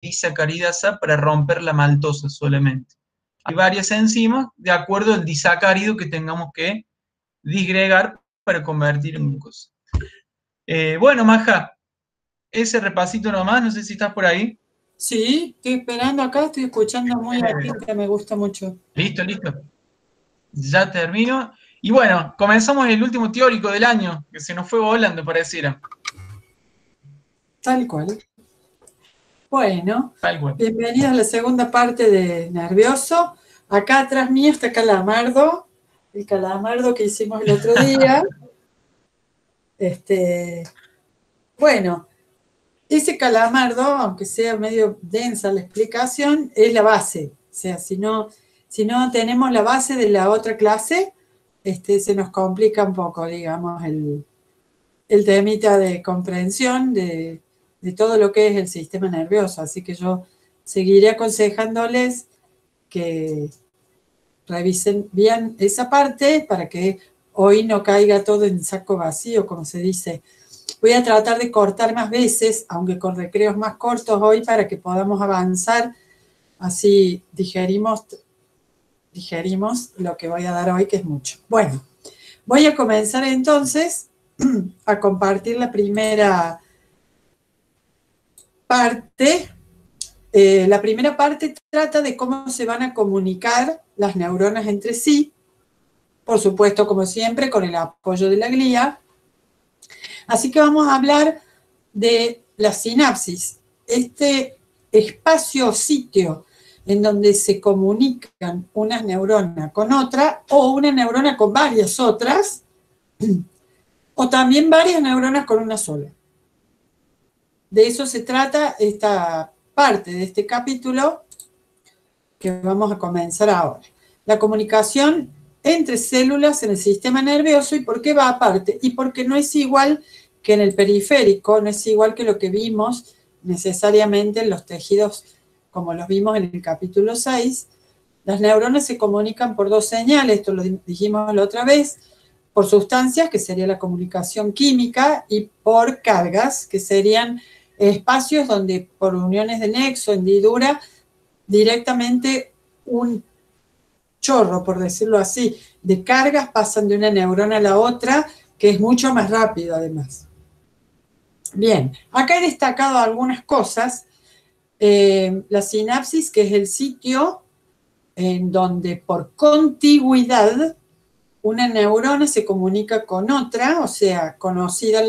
disacaridasa para romper la maltosa solamente. Hay varias enzimas de acuerdo al disacárido que tengamos que disgregar para convertir en glucosa. Bueno, Maja, ese repasito nomás, no sé si estás por ahí. Sí, estoy esperando acá, estoy escuchando muy atenta, me gusta mucho. Listo, listo. Ya termino. Y bueno, comenzamos el último teórico del año, que se nos fue volando, pareciera. Tal cual. Bueno, Tal cual. bienvenidos a la segunda parte de Nervioso. Acá atrás mío está Calamardo, el Calamardo que hicimos el otro día. Bueno, ese Calamardo, aunque sea medio densa la explicación, es la base. O sea, si no tenemos la base de la otra clase, se nos complica un poco, digamos, el temita de comprensión de todo lo que es el sistema nervioso. Así que yo seguiré aconsejándoles que revisen bien esa parte para que hoy no caiga todo en saco vacío, como se dice. Voy a tratar de cortar más veces, aunque con recreos más cortos hoy, para que podamos avanzar. Así digerimos lo que voy a dar hoy, que es mucho. Bueno, voy a comenzar entonces a compartir la primera parte. La primera parte trata de cómo se van a comunicar las neuronas entre sí, por supuesto, como siempre, con el apoyo de la glía. Así que vamos a hablar de la sinapsis, este espacio o sitio en donde se comunican una neurona con otra o una neurona con varias otras, o también varias neuronas con una sola. De eso se trata esta parte de este capítulo que vamos a comenzar ahora. La comunicación entre células en el sistema nervioso y por qué va aparte. Y porque no es igual que en el periférico, no es igual que lo que vimos necesariamente en los tejidos como los vimos en el capítulo 6. Las neuronas se comunican por dos señales, esto lo dijimos la otra vez, por sustancias, que sería la comunicación química, y por cargas, que serían espacios donde por uniones de nexo, hendidura, directamente un chorro, por decirlo así, de cargas pasan de una neurona a la otra, que es mucho más rápido además. Bien, acá he destacado algunas cosas. La sinapsis, que es el sitio en donde por contigüidad una neurona se comunica con otra, o sea, conocida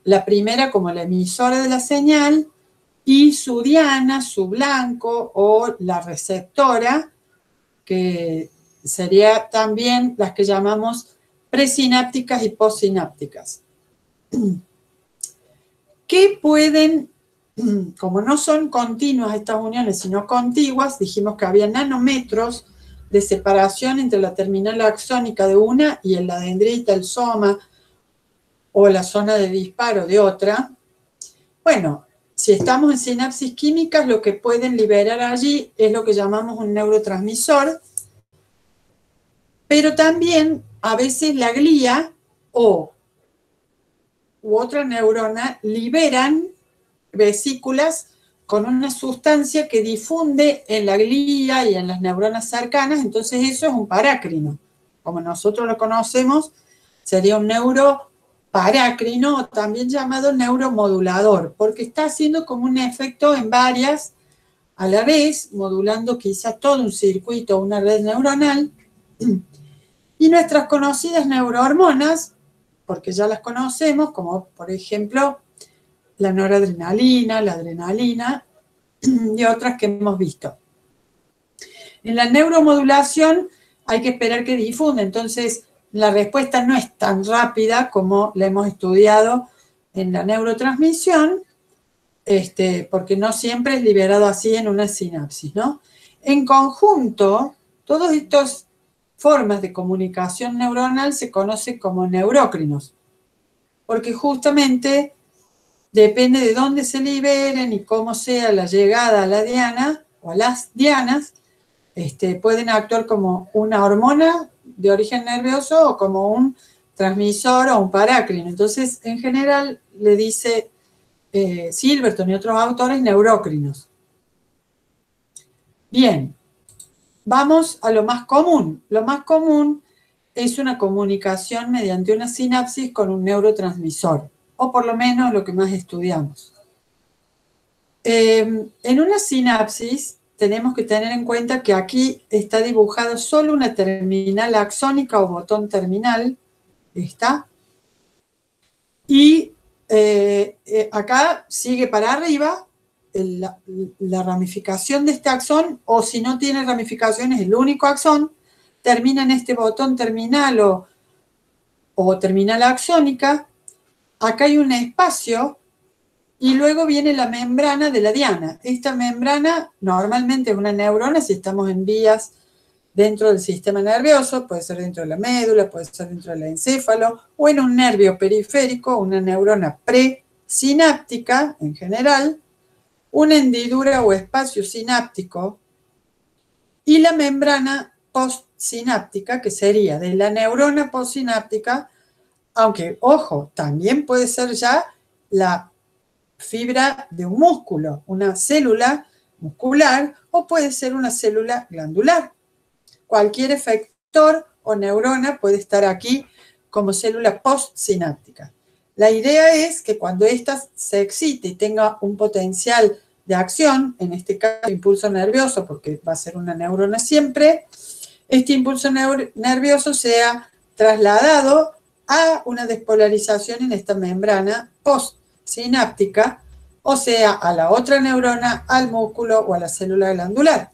la primera como la emisora de la señal, y su diana, su blanco o la receptora, que sería también las que llamamos presinápticas y postsinápticas. ¿Qué pueden, como no son continuas estas uniones, sino contiguas, dijimos que había nanómetros de separación entre la terminal axónica de una y la dendrita, el soma o la zona de disparo de otra? Bueno, si estamos en sinapsis químicas, lo que pueden liberar allí es lo que llamamos un neurotransmisor, pero también a veces la glía u otra neurona liberan vesículas con una sustancia que difunde en la glía y en las neuronas cercanas, entonces eso es un parácrino. Como nosotros lo conocemos, sería un neuroparácrino, también llamado neuromodulador, porque está haciendo como un efecto en varias a la vez, modulando quizás todo un circuito, una red neuronal. Y nuestras conocidas neurohormonas, porque ya las conocemos, como por ejemplo la noradrenalina, la adrenalina y otras que hemos visto. En la neuromodulación hay que esperar que difunda, entonces la respuesta no es tan rápida como la hemos estudiado en la neurotransmisión, porque no siempre es liberado así en una sinapsis, ¿no? En conjunto, todas estas formas de comunicación neuronal se conocen como neurócrinos, porque justamente depende de dónde se liberen y cómo sea la llegada a la diana o a las dianas, pueden actuar como una hormona de origen nervioso o como un transmisor o un parácrino. Entonces, en general, le dice Silverton y otros autores neurócrinos. Bien, vamos a lo más común. Lo más común es una comunicación mediante una sinapsis con un neurotransmisor, o por lo menos lo que más estudiamos. En una sinapsis tenemos que tener en cuenta que aquí está dibujado solo una terminal axónica o botón terminal, ¿está? Y acá sigue para arriba la ramificación de este axón, o si no tiene ramificaciones, el único axón termina en este botón terminal o terminal axónica. Acá hay un espacio y luego viene la membrana de la diana. Esta membrana normalmente es una neurona si estamos en vías dentro del sistema nervioso, puede ser dentro de la médula, puede ser dentro del encéfalo, o en un nervio periférico, una neurona presináptica en general, una hendidura o espacio sináptico, y la membrana postsináptica, que sería de la neurona postsináptica, aunque, ojo, también puede ser ya la fibra de un músculo, una célula muscular, o puede ser una célula glandular. Cualquier efector o neurona puede estar aquí como célula postsináptica. La idea es que cuando ésta se excite y tenga un potencial de acción, en este caso impulso nervioso, porque va a ser una neurona siempre, este impulso nervioso sea trasladado a una despolarización en esta membrana postsináptica, o sea, a la otra neurona, al músculo o a la célula glandular.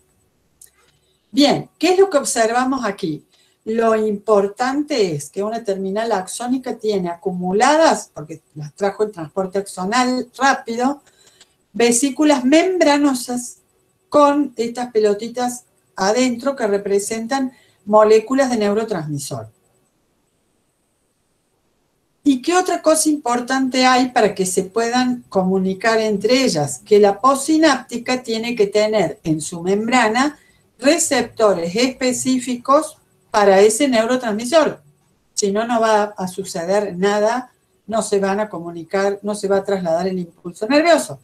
Bien, ¿qué es lo que observamos aquí? Lo importante es que una terminal axónica tiene acumuladas, porque las trajo el transporte axonal rápido, vesículas membranosas con estas pelotitas adentro que representan moléculas de neurotransmisor. ¿Y qué otra cosa importante hay para que se puedan comunicar entre ellas? Que la postsináptica tiene que tener en su membrana receptores específicos para ese neurotransmisor. Si no, no va a suceder nada, no se van a comunicar, no se va a trasladar el impulso nervioso.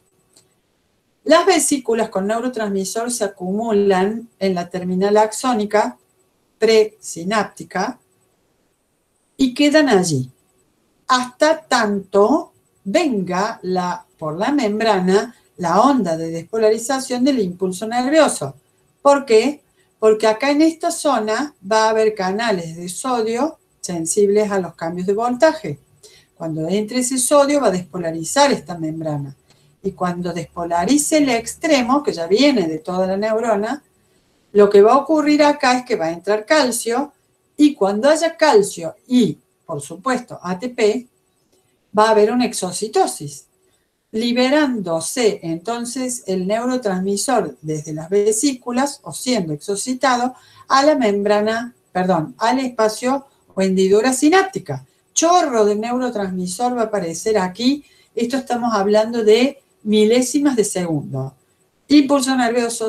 Las vesículas con neurotransmisor se acumulan en la terminal axónica presináptica y quedan allí hasta tanto venga por la membrana la onda de despolarización del impulso nervioso. ¿Por qué? Porque acá en esta zona va a haber canales de sodio sensibles a los cambios de voltaje. Cuando entre ese sodio va a despolarizar esta membrana. Y cuando despolarice el extremo, que ya viene de toda la neurona, lo que va a ocurrir acá es que va a entrar calcio, y cuando haya calcio y, por supuesto, ATP, va a haber una exocitosis, liberándose entonces el neurotransmisor desde las vesículas, o siendo exocitado, a la membrana, al espacio o hendidura sináptica. Chorro de neurotransmisor va a aparecer aquí. Esto estamos hablando de milésimas de segundo. Impulso nervioso,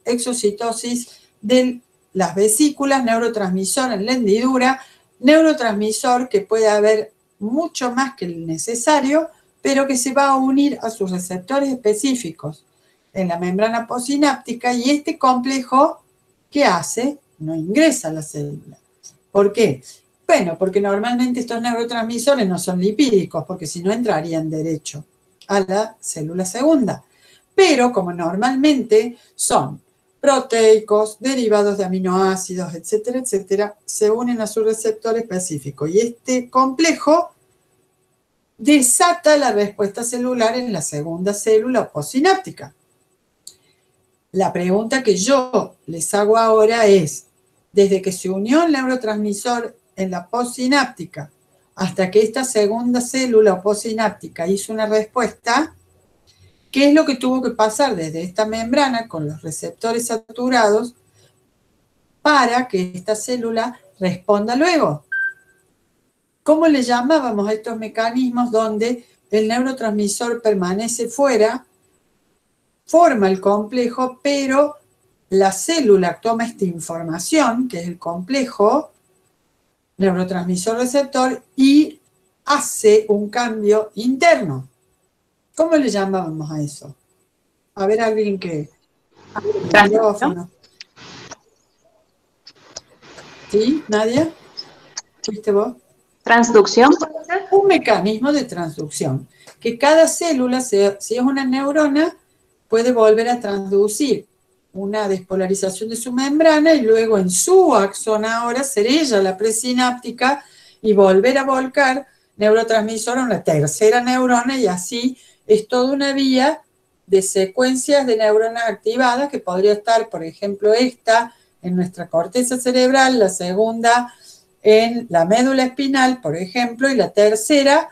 exocitosis de las vesículas, neurotransmisor en la hendidura, neurotransmisor que puede haber mucho más que el necesario, pero que se va a unir a sus receptores específicos en la membrana postsináptica, y este complejo, ¿qué hace? No ingresa a la célula. ¿Por qué? Bueno, porque normalmente estos neurotransmisores no son lipídicos, porque si no entrarían derecho a la célula segunda. Pero como normalmente son proteicos, derivados de aminoácidos, etcétera, etcétera, se unen a su receptor específico. Y este complejo desata la respuesta celular en la segunda célula postsináptica. La pregunta que yo les hago ahora es, desde que se unió el neurotransmisor en la postsináptica hasta que esta segunda célula postsináptica hizo una respuesta, ¿qué es lo que tuvo que pasar desde esta membrana con los receptores saturados para que esta célula responda luego? ¿Cómo le llamábamos a estos mecanismos donde el neurotransmisor permanece fuera, forma el complejo, pero la célula toma esta información, que es el complejo neurotransmisor-receptor, y hace un cambio interno? ¿Cómo le llamábamos a eso? A ver, alguien que... Micrófono. ¿Sí, Nadia? ¿Fuiste vos? ¿Transducción puede ser? Un mecanismo de transducción, que cada célula, si es una neurona, puede volver a transducir una despolarización de su membrana y luego en su axón ahora ser ella la presináptica y volver a volcar neurotransmisor a una tercera neurona, y así es toda una vía de secuencias de neuronas activadas que podría estar, por ejemplo, esta en nuestra corteza cerebral, la segunda en la médula espinal, por ejemplo, y la tercera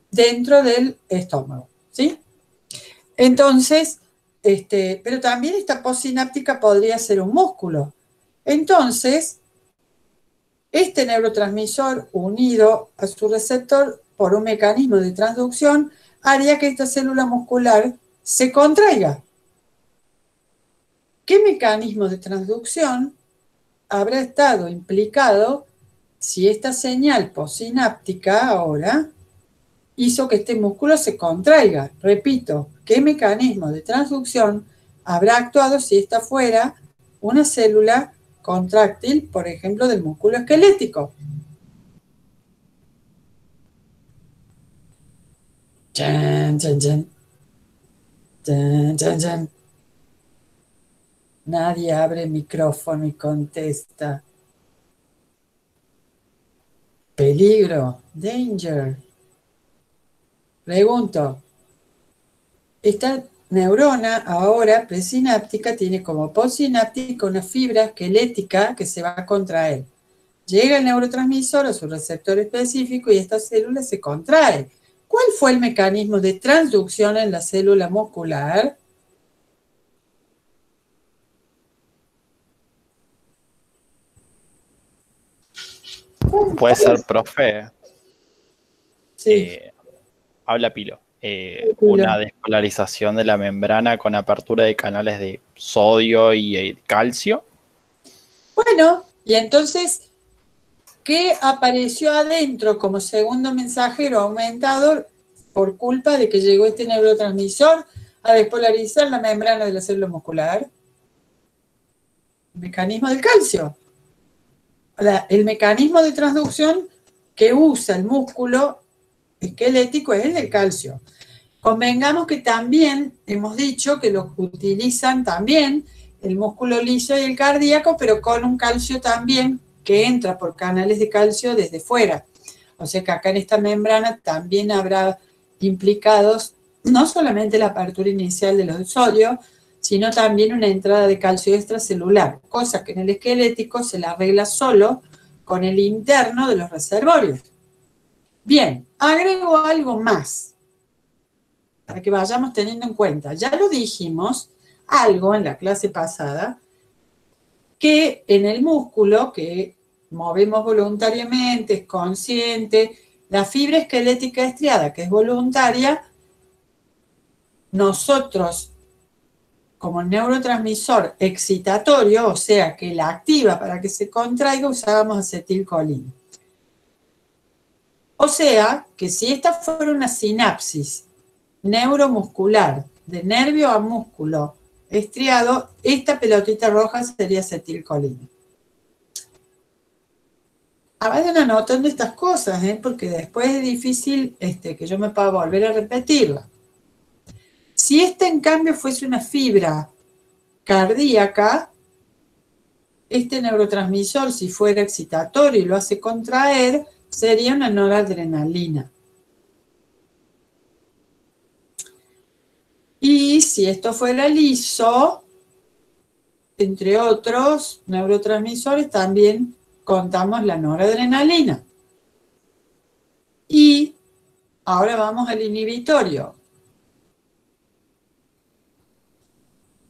dentro del estómago, ¿sí? Entonces, pero también esta postsináptica podría ser un músculo. Entonces, este neurotransmisor unido a su receptor por un mecanismo de transducción haría que esta célula muscular se contraiga. ¿Qué mecanismo de transducción habrá estado implicado si esta señal postsináptica ahora hizo que este músculo se contraiga? Repito, ¿qué mecanismo de transducción habrá actuado si esta fuera una célula contráctil, por ejemplo, del músculo esquelético? Chan, chan, chan. Chan, chan, chan. Nadie abre el micrófono y contesta. Peligro, danger. Pregunto, esta neurona ahora presináptica tiene como postsináptica una fibra esquelética que se va a contraer. Llega el neurotransmisor a su receptor específico y esta célula se contrae. ¿Cuál fue el mecanismo de transducción en la célula muscular? Puede ser, profe. Sí. Habla Pilo. Una despolarización de la membrana con apertura de canales de sodio y calcio. Bueno, y entonces, ¿qué apareció adentro como segundo mensajero aumentador por culpa de que llegó este neurotransmisor a despolarizar la membrana de la célula muscular? El mecanismo del calcio. El mecanismo de transducción que usa el músculo esquelético es el del calcio. Convengamos que también hemos dicho que lo utilizan también el músculo liso y el cardíaco, pero con un calcio también que entra por canales de calcio desde fuera. O sea que acá en esta membrana también habrá implicados no solamente la apertura inicial de los de sodio, sino también una entrada de calcio extracelular, cosa que en el esquelético se la arregla solo con el interno de los reservorios. Bien, agrego algo más para que vayamos teniendo en cuenta. Ya lo dijimos algo en la clase pasada, que en el músculo que movemos voluntariamente, es consciente, la fibra esquelética estriada, que es voluntaria, nosotros como neurotransmisor excitatorio, o sea, que la activa para que se contraiga, usábamos acetilcolina. O sea, que si esta fuera una sinapsis neuromuscular, de nervio a músculo estriado, esta pelotita roja sería acetilcolina. Vayan anotando estas cosas, porque después es difícil que yo me pueda volver a repetirla. Si esta, en cambio, fuese una fibra cardíaca, este neurotransmisor, si fuera excitatorio y lo hace contraer, sería una noradrenalina. Y si esto fuera liso, entre otros neurotransmisores, también contamos la noradrenalina. Y ahora vamos al inhibitorio.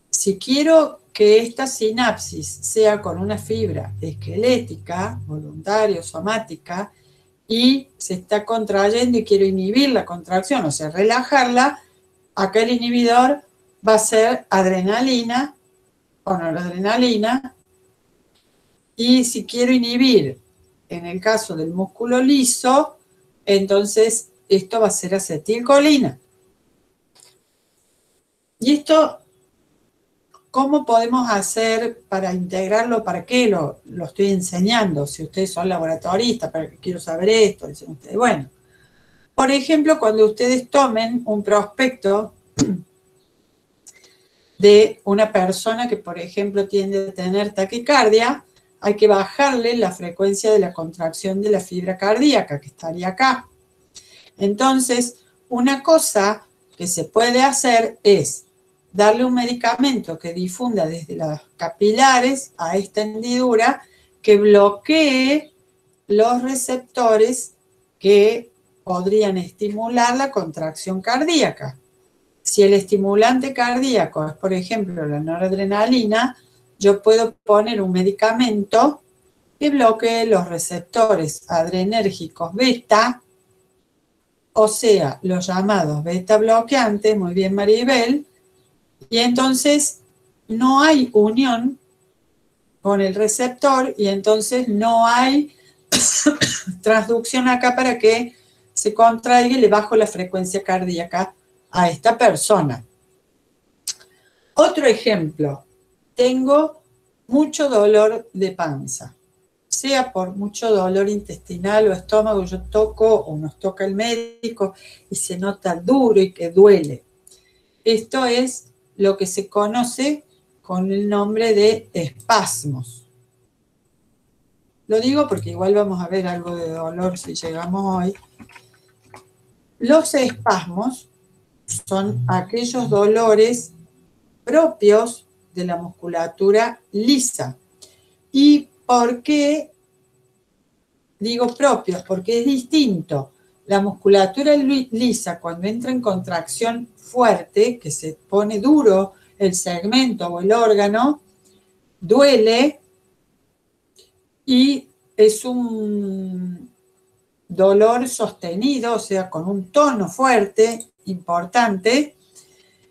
Si quiero que esta sinapsis sea con una fibra esquelética, voluntaria o somática, y se está contrayendo y quiero inhibir la contracción, o sea, relajarla, acá el inhibidor va a ser adrenalina o noradrenalina. Y si quiero inhibir, en el caso del músculo liso, entonces esto va a ser acetilcolina. Y esto ¿cómo podemos hacer para integrarlo? ¿Para qué lo estoy enseñando? Si ustedes son laboratoristas, ¿para qué quiero saber esto? Dicen ustedes. Bueno, por ejemplo, cuando ustedes tomen un prospecto de una persona que, por ejemplo, tiende a tener taquicardia, hay que bajarle la frecuencia de la contracción de la fibra cardíaca, que estaría acá. Entonces, una cosa que se puede hacer es darle un medicamento que difunda desde las capilares a esta hendidura, que bloquee los receptores que podrían estimular la contracción cardíaca. Si el estimulante cardíaco es, por ejemplo, la noradrenalina, yo puedo poner un medicamento que bloquee los receptores adrenérgicos beta, o sea, los llamados beta bloqueantes, muy bien Maribel, y entonces no hay unión con el receptor y entonces no hay transducción acá para que se contraiga y le bajo la frecuencia cardíaca a esta persona. Otro ejemplo, tengo mucho dolor de panza, sea por mucho dolor intestinal o estómago, yo toco o nos toca el médico y se nota duro y que duele. Esto es lo que se conoce con el nombre de espasmos. Lo digo porque igual vamos a ver algo de dolor si llegamos hoy. Los espasmos son aquellos dolores propios de la musculatura lisa. ¿Y por qué digo propios? Porque es distinto. La musculatura lisa, cuando entra en contracción fuerte, que se pone duro el segmento o el órgano, duele y es un dolor sostenido, o sea, con un tono fuerte, importante,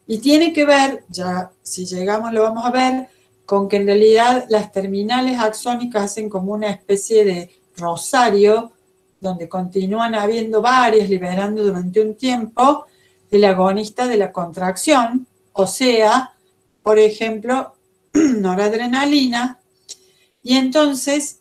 y tiene que ver, ya si llegamos lo vamos a ver, con que en realidad las terminales axónicas hacen como una especie de rosario, donde continúan habiendo varias, liberando durante un tiempo el agonista de la contracción, o sea, por ejemplo, noradrenalina, y entonces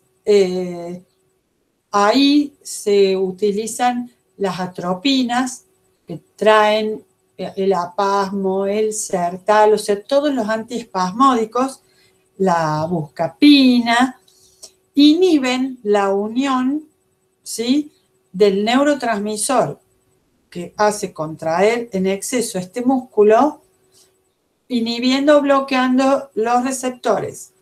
ahí se utilizan las atropinas que traen el apasmo, el sertal, o sea, todos los antiespasmódicos, la buscapina, inhiben la unión, ¿sí?, del neurotransmisor que hace contraer en exceso este músculo, inhibiendo o bloqueando los receptores.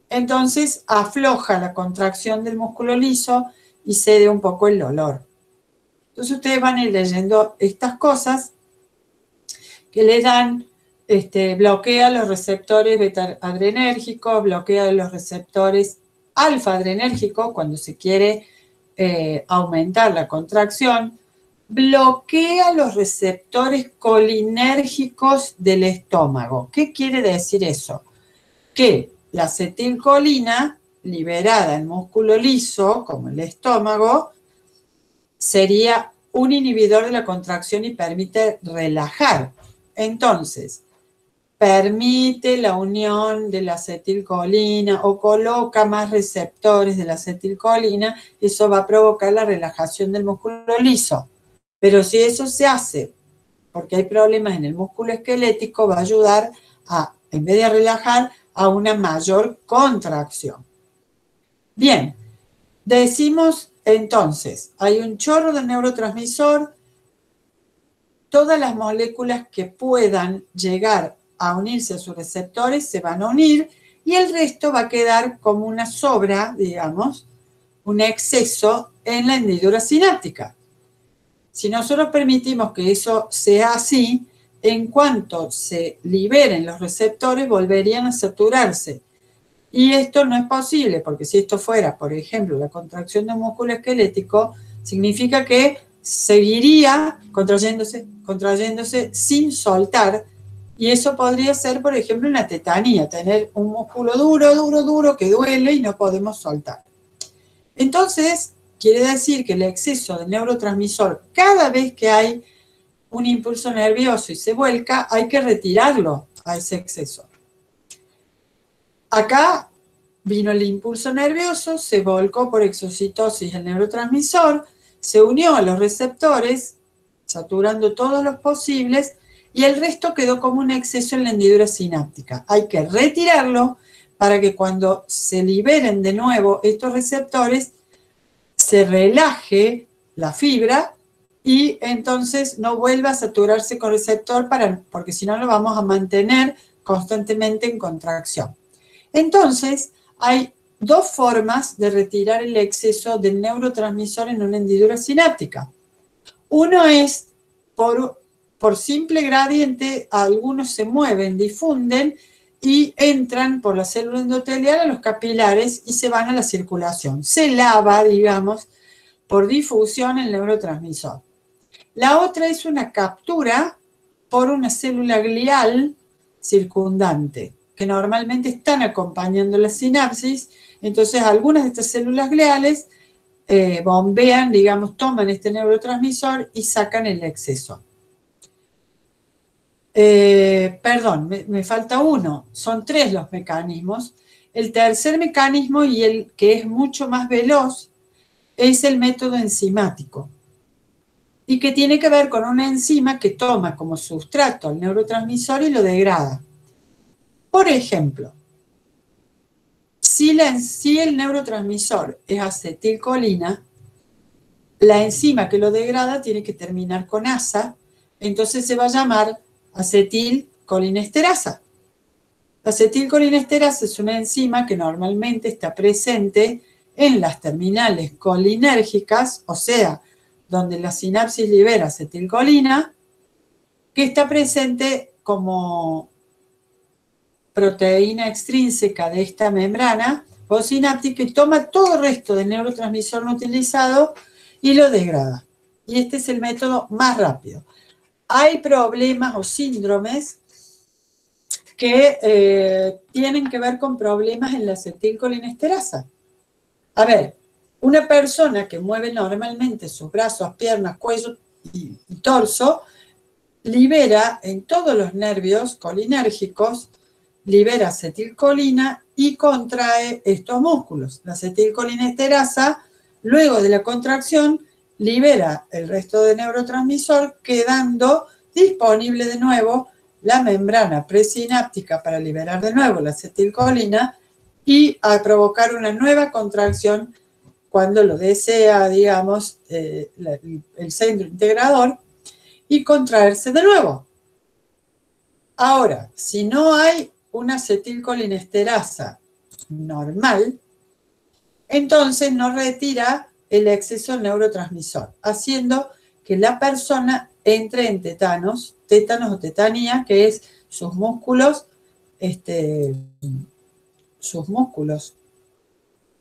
Entonces afloja la contracción del músculo liso y cede un poco el dolor. Entonces ustedes van a ir leyendo estas cosas que le dan, bloquea los receptores beta-adrenérgicos, bloquea los receptores alfa-adrenérgicos cuando se quiere aumentar la contracción, bloquea los receptores colinérgicos del estómago. ¿Qué quiere decir eso? Que la acetilcolina liberada en músculo liso, como el estómago, sería un inhibidor de la contracción y permite relajar. Entonces, permite la unión de la acetilcolina o coloca más receptores de la acetilcolina, eso va a provocar la relajación del músculo liso. Pero si eso se hace porque hay problemas en el músculo esquelético, va a ayudar a, en vez de relajar, a una mayor contracción. Bien, decimos entonces, hay un chorro de neurotransmisor, todas las moléculas que puedan llegar a unirse a sus receptores se van a unir y el resto va a quedar como una sobra, digamos, un exceso en la hendidura sináptica. Si nosotros permitimos que eso sea así, en cuanto se liberen los receptores, volverían a saturarse. Y esto no es posible, porque si esto fuera, por ejemplo, la contracción de un músculo esquelético, significa que seguiría contrayéndose sin soltar, y eso podría ser, por ejemplo, una tetanía, tener un músculo duro, que duele y no podemos soltar. Entonces, quiere decir que el exceso de neurotransmisor, cada vez que hay un impulso nervioso y se vuelca, hay que retirarlo a ese exceso. Acá vino el impulso nervioso, se volcó por exocitosis el neurotransmisor, se unió a los receptores, saturando todos los posibles, y el resto quedó como un exceso en la hendidura sináptica. Hay que retirarlo para que cuando se liberen de nuevo estos receptores, se relaje la fibra y entonces no vuelva a saturarse con receptor, porque si no lo vamos a mantener constantemente en contracción. Entonces, hay dos formas de retirar el exceso del neurotransmisor en una hendidura sináptica. Uno es por simple gradiente, algunos se mueven, difunden y entran por la célula endotelial a los capilares y se van a la circulación. Se lava, digamos, por difusión el neurotransmisor. La otra es una captura por una célula glial circundante, que normalmente están acompañando la sinapsis. Entonces, algunas de estas células gliales bombean, digamos, toman este neurotransmisor y sacan el exceso. Perdón, me falta uno. Son 3 los mecanismos. El tercer mecanismo, y el que es mucho más veloz, es el método enzimático, y que tiene que ver con una enzima que toma como sustrato al neurotransmisor y lo degrada. Por ejemplo, si el neurotransmisor es acetilcolina, la enzima que lo degrada tiene que terminar con asa, entonces se va a llamar acetilcolinesterasa. La acetilcolinesterasa es una enzima que normalmente está presente en las terminales colinérgicas, o sea, donde la sinapsis libera acetilcolina, que está presente como proteína extrínseca de esta membrana postsináptica y toma todo el resto del neurotransmisor no utilizado y lo degrada. Y este es el método más rápido. Hay problemas o síndromes que tienen que ver con problemas en la acetilcolinesterasa. A ver, una persona que mueve normalmente sus brazos, piernas, cuello y torso, libera en todos los nervios colinérgicos, libera acetilcolina y contrae estos músculos. La acetilcolinesterasa, luego de la contracción, libera el resto del neurotransmisor, quedando disponible de nuevo la membrana presináptica para liberar de nuevo la acetilcolina y a provocar una nueva contracción cuando lo desea, digamos, el centro integrador, y contraerse de nuevo. Ahora, si no hay una acetilcolinesterasa normal, entonces no retira el exceso del neurotransmisor, haciendo que la persona entre en tétanos o tetanía, que es sus músculos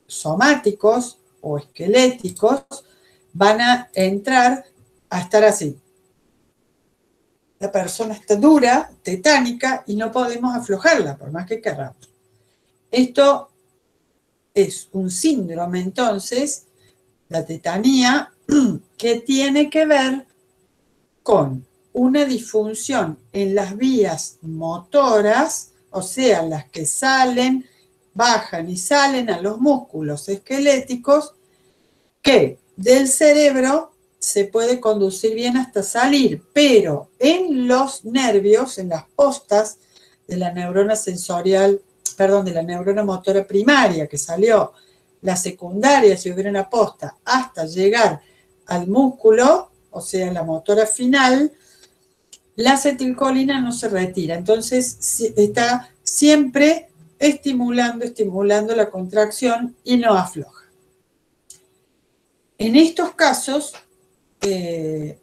somáticos o esqueléticos van a entrar a estar así. La persona está dura, tetánica, y no podemos aflojarla, por más que queramos. Esto es un síndrome, entonces, la tetanía, que tiene que ver con una disfunción en las vías motoras, o sea, las que salen, bajan y salen a los músculos esqueléticos, que del cerebro se puede conducir bien hasta salir, pero en los nervios, en las postas de la neurona de la neurona motora primaria que salió, la secundaria, si hubiera una posta, hasta llegar al músculo, o sea, la motora final, la acetilcolina no se retira. Entonces, está siempre estimulando la contracción y no afloja. En estos casos, ¿qué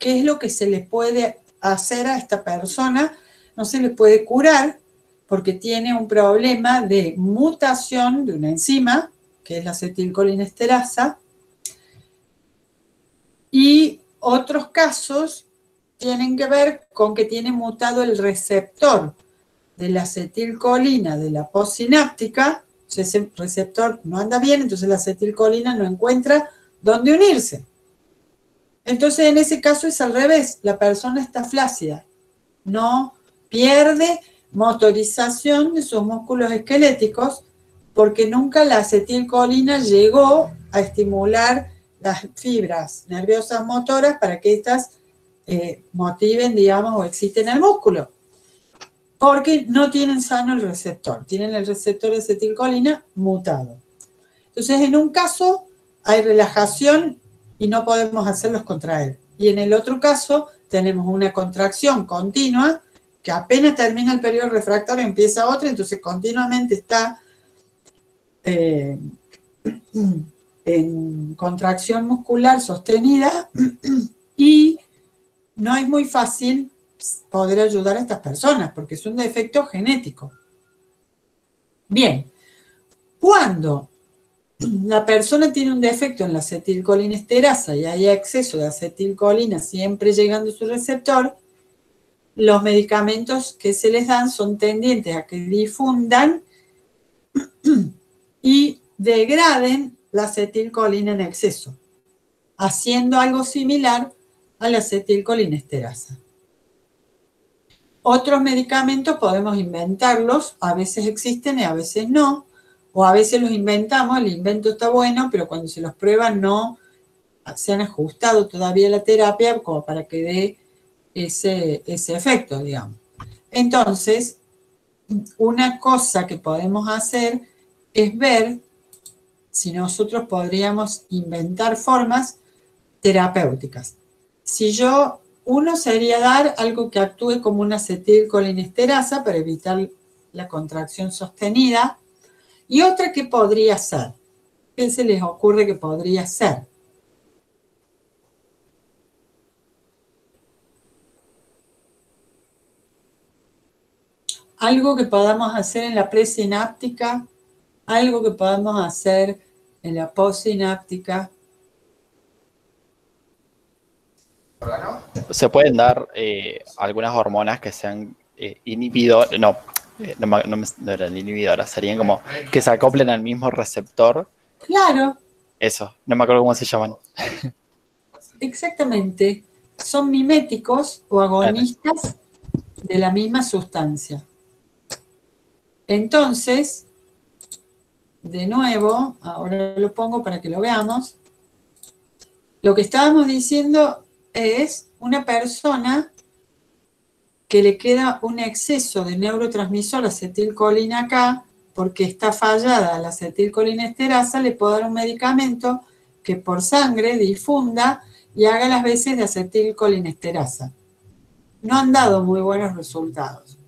es lo que se le puede hacer a esta persona? No se le puede curar porque tiene un problema de mutación de una enzima, que es la acetilcolinesterasa, y otros casos tienen que ver con que tiene mutado el receptor de la acetilcolina de la postsináptica. Ese receptor no anda bien, entonces la acetilcolina no encuentra dónde unirse. Entonces, en ese caso es al revés, la persona está flácida, no pierde motorización de sus músculos esqueléticos, porque nunca la acetilcolina llegó a estimular las fibras nerviosas motoras para que éstas motiven, digamos, o exciten el músculo. Porque no tienen sano el receptor, tienen el receptor de acetilcolina mutado. Entonces, en un caso hay relajación y no podemos hacerlos contraer. Y en el otro caso tenemos una contracción continua que apenas termina el periodo refractario empieza otra, entonces continuamente está en contracción muscular sostenida y no es muy fácil poder ayudar a estas personas porque es un defecto genético. Bien, cuando la persona tiene un defecto en la acetilcolinesterasa y hay exceso de acetilcolina siempre llegando a su receptor, los medicamentos que se les dan son tendientes a que difundan y degraden la acetilcolina en exceso, haciendo algo similar a la acetilcolinesterasa. Otros medicamentos podemos inventarlos, a veces existen y a veces no, o a veces los inventamos, el invento está bueno, pero cuando se los prueban no se han ajustado todavía la terapia como para que dé ese efecto, digamos. Entonces, una cosa que podemos hacer es ver si nosotros podríamos inventar formas terapéuticas. Uno sería dar algo que actúe como una acetilcolinesterasa para evitar la contracción sostenida. Y otra que podría ser. ¿Qué se les ocurre que podría ser? Algo que podamos hacer en la presináptica, algo que podamos hacer en la postsináptica. Se pueden dar algunas hormonas que sean inhibidoras, no eran inhibidoras, serían como que se acoplen al mismo receptor. Claro. Eso, no me acuerdo cómo se llaman. Exactamente. Son miméticos o agonistas de la misma sustancia. Entonces, de nuevo, ahora lo pongo para que lo veamos. Lo que estábamos diciendo es una persona que le queda un exceso de neurotransmisor acetilcolina acá, porque está fallada la acetilcolinesterasa, le puedo dar un medicamento que por sangre difunda y haga las veces de acetilcolinesterasa. No han dado muy buenos resultados.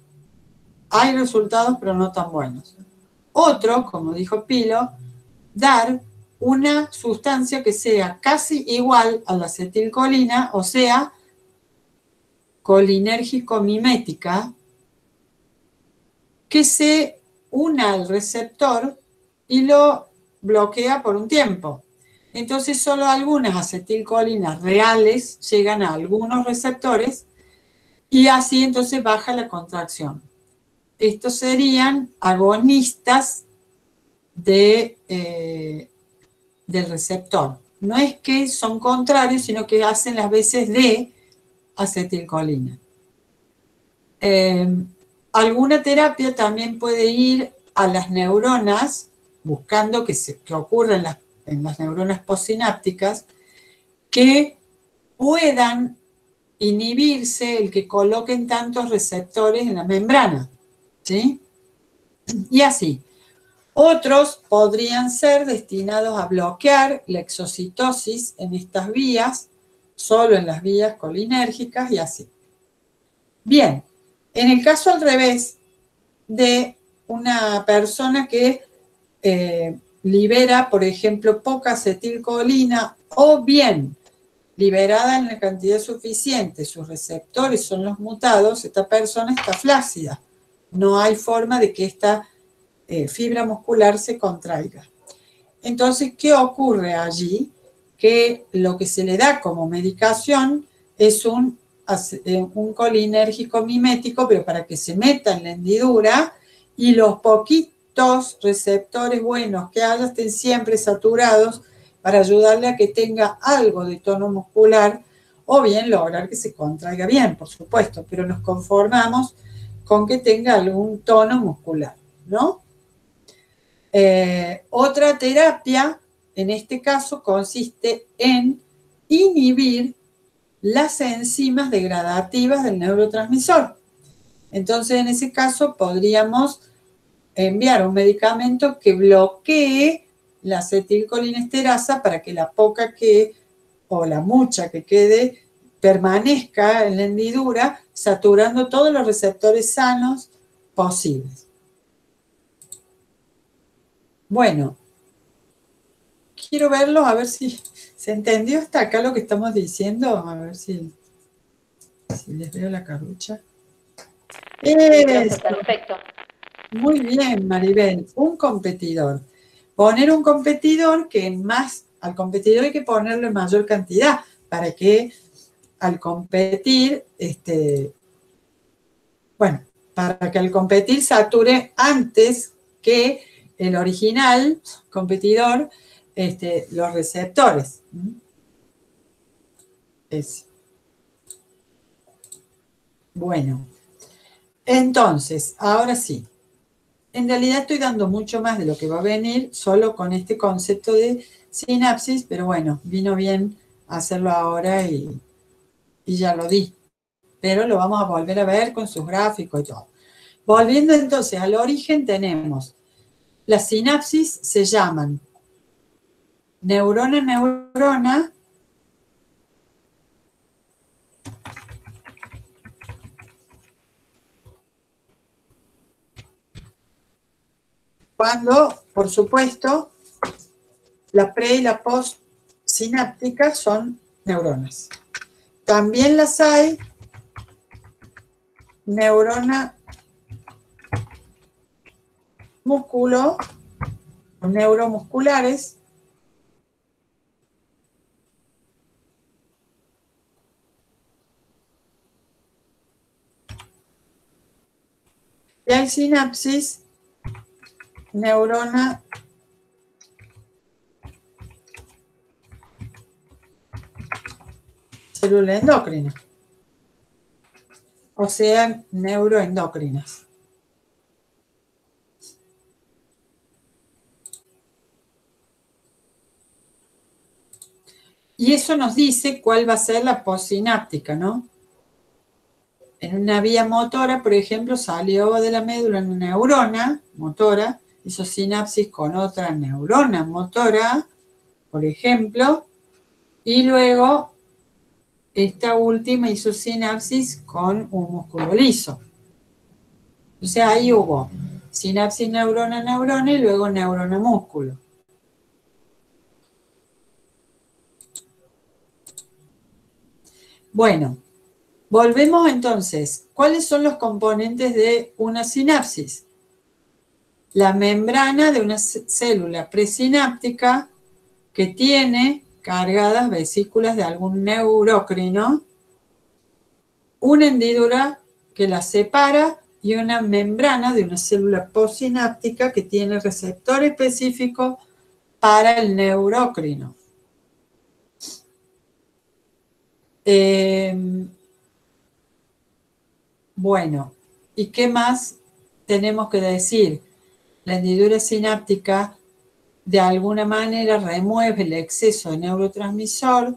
Hay resultados, pero no tan buenos. Otro, como dijo Pilo, dar una sustancia que sea casi igual a la acetilcolina, o sea, colinérgico-mimética, que se una al receptor y lo bloquea por un tiempo. Entonces, solo algunas acetilcolinas reales llegan a algunos receptores y así entonces baja la contracción. Estos serían agonistas del receptor. No es que son contrarios, sino que hacen las veces de acetilcolina. Alguna terapia también puede ir a las neuronas, buscando que ocurra en las neuronas postsinápticas, que puedan inhibirse el que coloquen tantos receptores en la membrana, ¿sí? Y así. Otros podrían ser destinados a bloquear la exocitosis en estas vías, solo en las vías colinérgicas y así. Bien, en el caso al revés de una persona que libera, por ejemplo, poca acetilcolina o bien liberada en la cantidad suficiente, sus receptores son los mutados, esta persona está flácida. No hay forma de que esta fibra muscular se contraiga. Entonces, ¿qué ocurre allí? Que lo que se le da como medicación es un colinérgico mimético, pero para que se meta en la hendidura y los poquitos receptores buenos que haya estén siempre saturados para ayudarle a que tenga algo de tono muscular o bien lograr que se contraiga bien, por supuesto, pero nos conformamos con que tenga algún tono muscular, ¿no? Otra terapia, en este caso, consiste en inhibir las enzimas degradativas del neurotransmisor. Entonces, en ese caso, podríamos enviar un medicamento que bloquee la acetilcolinesterasa para que la poca que, o la mucha que quede, permanezca en la hendidura, saturando todos los receptores sanos posibles. Bueno, quiero verlo, a ver si se entendió hasta acá lo que estamos diciendo. A ver si les veo la carucha. Perfecto. Muy bien, Maribel. Un competidor. Poner un competidor que al competidor hay que ponerle mayor cantidad para que al competir, para que al competir sature antes que el original competidor los receptores. Bueno, entonces, ahora sí. En realidad estoy dando mucho más de lo que va a venir solo con este concepto de sinapsis, pero bueno, vino bien hacerlo ahora y ya lo di. Pero lo vamos a volver a ver con sus gráficos y todo. Volviendo entonces al origen, tenemos las sinapsis, se llaman neurona, cuando, por supuesto, la pre y la post sináptica son neuronas. También las hay neurona músculo, neuromusculares, y hay sinapsis neurona célula endocrina, o sea, neuroendocrinas. Y eso nos dice cuál va a ser la postsináptica, ¿no? En una vía motora, por ejemplo, salió de la médula una neurona motora, hizo sinapsis con otra neurona motora, por ejemplo, y luego esta última hizo sinapsis con un músculo liso. O sea, ahí hubo sinapsis neurona-neurona y luego neurona-músculo. Bueno, volvemos entonces. ¿Cuáles son los componentes de una sinapsis? La membrana de una célula presináptica que tiene cargadas vesículas de algún neurócrino, una hendidura que la separa y una membrana de una célula postsináptica que tiene receptor específico para el neurócrino. Bueno, ¿y qué más tenemos que decir? La hendidura sináptica de alguna manera remueve el exceso de neurotransmisor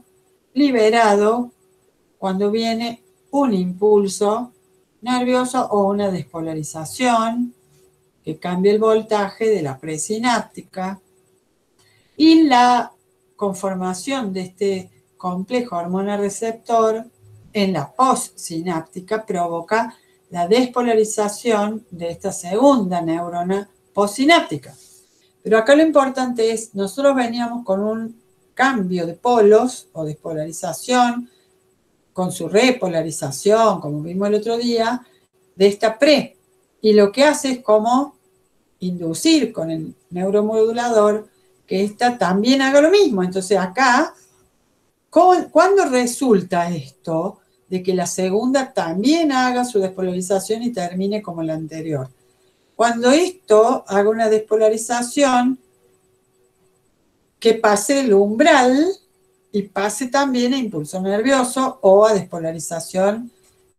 liberado cuando viene un impulso nervioso o una despolarización que cambia el voltaje de la presináptica, y la conformación de este complejo hormona receptor en la postsináptica provoca la despolarización de esta segunda neurona postsináptica. Pero acá lo importante es, nosotros veníamos con un cambio de polos o despolarización, con su repolarización, como vimos el otro día, de esta pre. Y lo que hace es como inducir con el neuromodulador que ésta también haga lo mismo. Entonces acá, ¿cuándo resulta esto de que la segunda también haga su despolarización y termine como la anterior? Cuando esto haga una despolarización que pase el umbral y pase también a impulso nervioso o a despolarización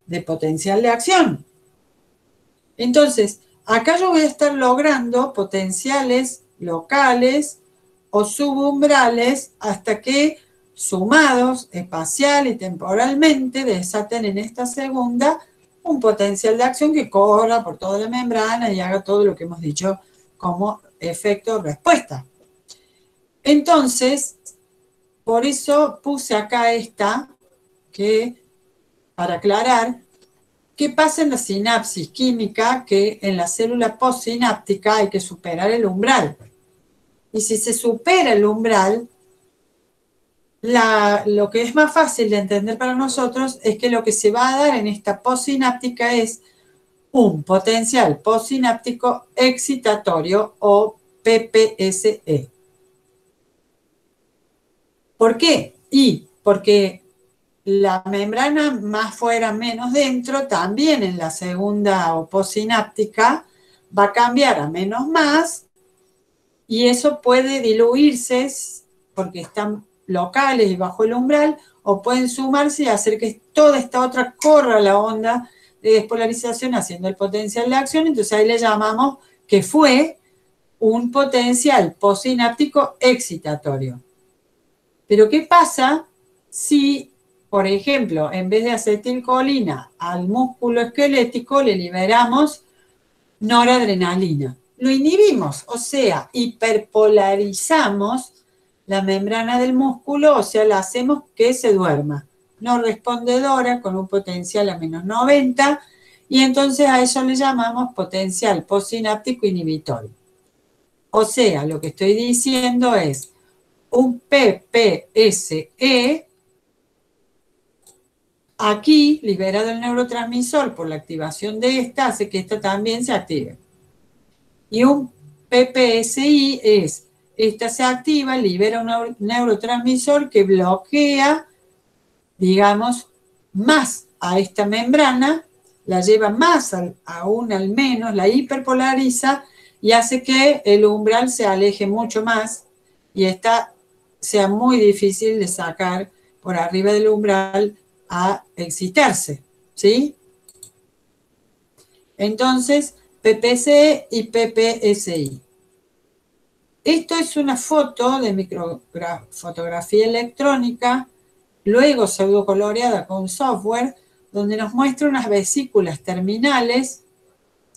de potencial de acción. Entonces, acá yo voy a estar logrando potenciales locales o subumbrales hasta que, sumados espacial y temporalmente, desaten en esta segunda un potencial de acción que corra por toda la membrana y haga todo lo que hemos dicho como efecto respuesta. Entonces, por eso puse acá esta, que para aclarar, ¿qué pasa en la sinapsis química? Que en la célula postsináptica hay que superar el umbral. Y si se supera el umbral, lo que es más fácil de entender para nosotros es que lo que se va a dar en esta postsináptica es un potencial postsináptico excitatorio o PPSE. ¿Por qué? Y porque la membrana más fuera menos dentro, también en la segunda o postsináptica, va a cambiar a menos más y eso puede diluirse porque están locales y bajo el umbral, o pueden sumarse y hacer que toda esta otra corra la onda de despolarización haciendo el potencial de acción. Entonces ahí le llamamos que fue un potencial postsináptico excitatorio. Pero ¿qué pasa si, por ejemplo, en vez de acetilcolina al músculo esquelético le liberamos noradrenalina? Lo inhibimos, o sea, hiperpolarizamos la membrana del músculo, o sea, la hacemos que se duerma. No respondedora con un potencial a menos 90, y entonces a eso le llamamos potencial postsináptico inhibitorio. O sea, lo que estoy diciendo es un PPSE aquí, liberado el neurotransmisor por la activación de esta, hace que esta también se active. Y un PPSI es, esta se activa, libera un neurotransmisor que bloquea, digamos, más a esta membrana, la lleva más aún al menos, la hiperpolariza y hace que el umbral se aleje mucho más y esta sea muy difícil de sacar por arriba del umbral a excitarse, ¿sí? Entonces, PPC y PPSI. Esto es una foto de microfotografía electrónica, luego pseudocoloreada con software, donde nos muestra unas vesículas terminales,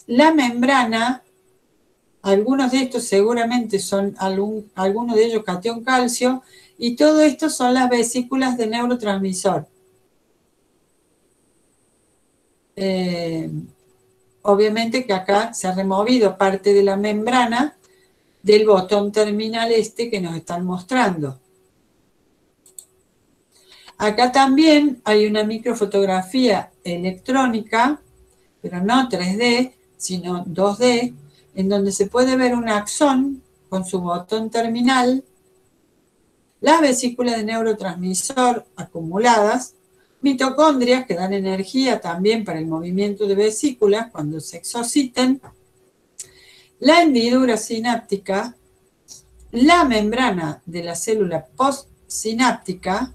la membrana, algunos de estos seguramente son algunos de ellos catión calcio, y todo esto son las vesículas de neurotransmisor. Obviamente que acá se ha removido parte de la membrana del botón terminal este que nos están mostrando. Acá también hay una microfotografía electrónica, pero no 3D, sino 2D, en donde se puede ver un axón con su botón terminal, las vesículas de neurotransmisor acumuladas, mitocondrias que dan energía también para el movimiento de vesículas cuando se exociten, la hendidura sináptica, la membrana de la célula postsináptica,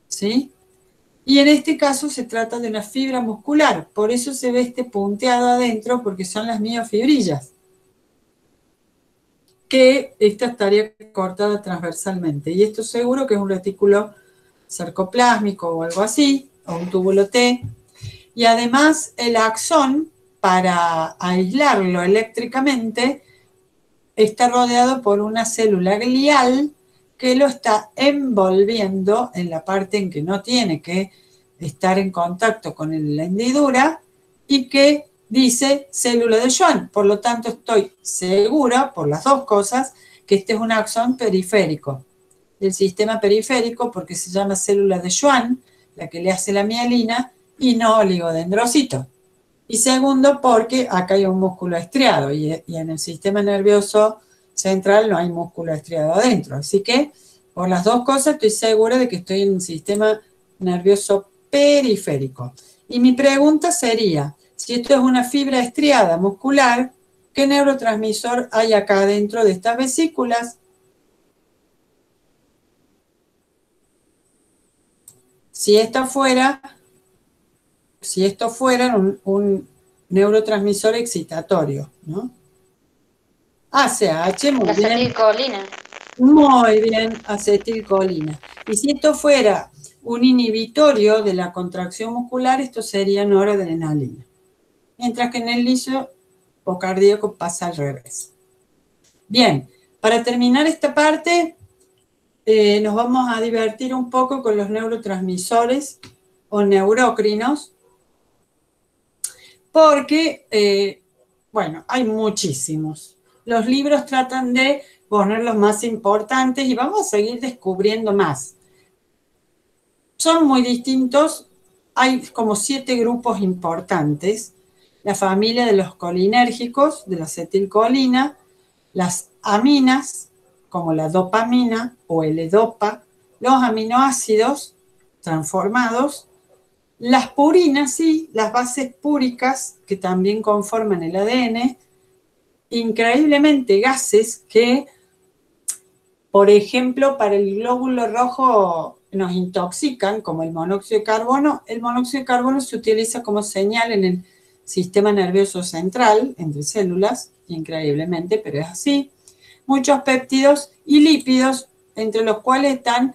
¿sí? Y en este caso se trata de una fibra muscular, por eso se ve este punteado adentro, porque son las miofibrillas, que esta estaría cortada transversalmente. Y esto seguro que es un retículo sarcoplásmico o algo así, o un túbulo T. Y además el axón, para aislarlo eléctricamente, está rodeado por una célula glial que lo está envolviendo en la parte en que no tiene que estar en contacto con la hendidura y que dice célula de Schwann. Por lo tanto, estoy segura, por las dos cosas, que este es un axón periférico del sistema periférico porque se llama célula de Schwann, la que le hace la mielina, y no oligodendrocito. Y segundo, porque acá hay un músculo estriado y en el sistema nervioso central no hay músculo estriado adentro. Así que, por las dos cosas, estoy segura de que estoy en un sistema nervioso periférico. Y mi pregunta sería, si esto es una fibra estriada muscular, ¿qué neurotransmisor hay acá dentro de estas vesículas? Si esto fuera neurotransmisor excitatorio, ¿no? ACH, muy La bien. acetilcolina. Muy bien, acetilcolina. Y si esto fuera un inhibitorio de la contracción muscular, esto sería noradrenalina. Mientras que en el liso o cardíaco pasa al revés. Bien, para terminar esta parte, nos vamos a divertir un poco con los neurotransmisores o neurócrinos, porque, bueno, hay muchísimos. Los libros tratan de poner los más importantes y vamos a seguir descubriendo más. Son muy distintos, hay como 7 grupos importantes. La familia de los colinérgicos, de la acetilcolina, las aminas, como la dopamina o L-dopa, los aminoácidos transformados, las purinas, sí, las bases púricas que también conforman el ADN, increíblemente gases que, por ejemplo, para el glóbulo rojo nos intoxican, como el monóxido de carbono. El monóxido de carbono se utiliza como señal en el sistema nervioso central, entre células, increíblemente, pero es así. Muchos péptidos y lípidos, entre los cuales están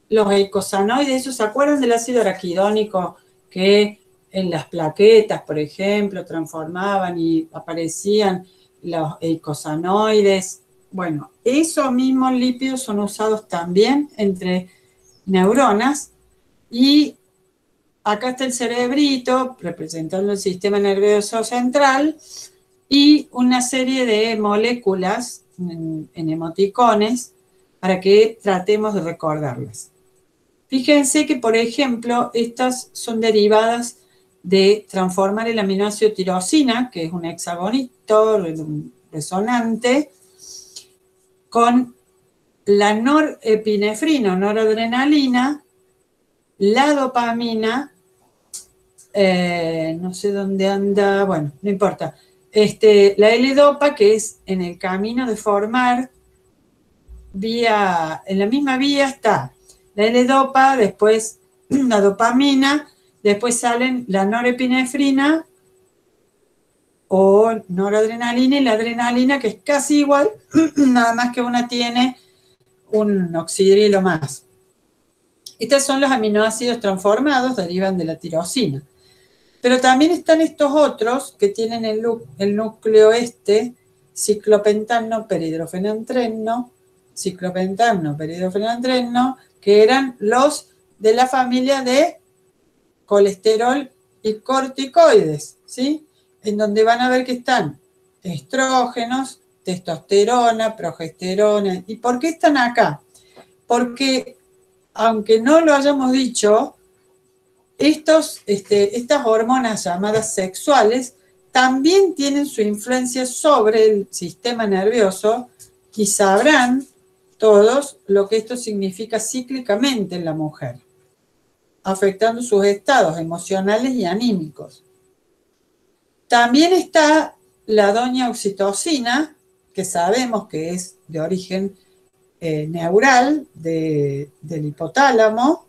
los eicosanoides. ¿Se acuerdan del ácido araquidónico que en las plaquetas, por ejemplo, transformaban y aparecían los eicosanoides? Bueno, esos mismos lípidos son usados también entre neuronas y acá está el cerebrito representando el sistema nervioso central y una serie de moléculas en emoticones para que tratemos de recordarlas. Fíjense que, por ejemplo, estas son derivadas de transformar el aminoácido tirosina, que es un hexagonito resonante, con la norepinefrina o noradrenalina, la dopamina, no sé dónde anda, bueno, no importa, la L-dopa, que es en el camino de formar en la misma vía está la L-dopa, después la dopamina, después salen la norepinefrina o noradrenalina y la adrenalina, que es casi igual, nada más que una tiene un oxidrilo más. Estos son los aminoácidos transformados, derivan de la tirosina. Pero también están estos otros que tienen el núcleo ciclopentano, peridrofenantreno, que eran los de la familia de colesterol y corticoides, ¿sí? En donde van a ver que están estrógenos, testosterona, progesterona. ¿Y por qué están acá? Porque, aunque no lo hayamos dicho, estas hormonas llamadas sexuales también tienen su influencia sobre el sistema nervioso y sabrán todos lo que esto significa cíclicamente en la mujer, afectando sus estados emocionales y anímicos. También está la doña oxitocina, que sabemos que es de origen neural del hipotálamo.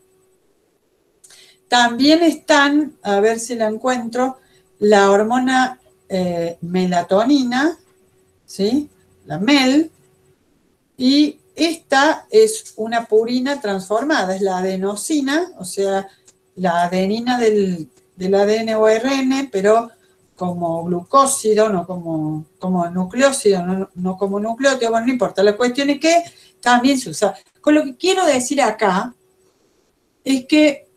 También están, a ver si la encuentro, la hormona melatonina, ¿sí? La MEL, y esta es una purina transformada, es la adenosina, o sea, la adenina del ADN o ARN, pero como glucósido, no como nucleósido, no como nucleótido, bueno, no importa. La cuestión es que también se usa. Con lo que quiero decir acá es que,